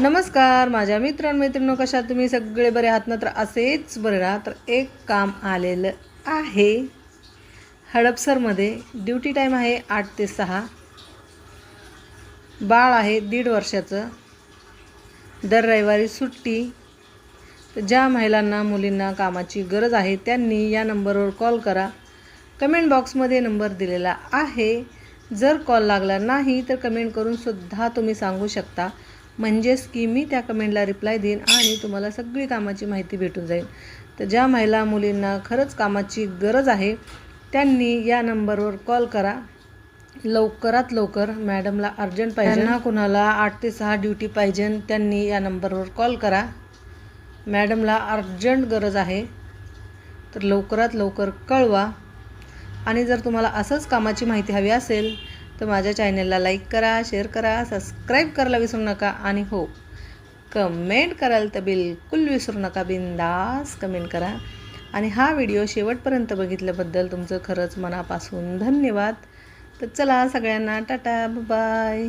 नमस्कार माझ्या मित्रांनो, कशा तुम्ही सगळे बरे आहात ना? तर असेच बरे राहा. तर एक काम आलेलं आहे हडपसरमध्ये. ड्युटी टाईम आहे 8 ते 6. बाळ आहे 1.5 वर्षाचं. दर रविवारी सुट्टी. तर ज्या महिलांना मुलींना कामाची गरज आहे त्यांनी या नंबरवर कॉल करा. कमेंट बॉक्समध्ये नंबर दिलेला आहे. जर कॉल लागला नाही तर कमेंट करून सुद्धा तुम्ही सांगू शकता, म्हणजेच की मी त्या कमेंटला रिप्लाय देईन आणि तुम्हाला सगळी कामाची माहिती भेटून जाईल. तर ज्या महिला मुलींना खरंच कामाची गरज आहे त्यांनी या नंबरवर कॉल करा. लवकरात लवकर. मॅडमला अर्जंट पाहिजे. त्यांना कुणाला 8 ते 6 ड्युटी पाहिजे त्यांनी या नंबरवर कॉल करा. मॅडमला अर्जंट गरज आहे. तर लवकरात लवकर कळवा. आणि जर तुम्हाला असंच कामाची माहिती हवी असेल तर माझ्या चॅनलला लाईक करा, शेअर करा, सबस्क्राईब करायला विसरू नका. आणि हो, कमेंट कराल तर बिलकुल विसरू नका. बिंदास कमेंट करा. आणि हा व्हिडिओ शेवटपर्यंत बघितल्याबद्दल तुमचं खरंच मनापासून धन्यवाद. तर चला सगळ्यांना टाटा, बाय.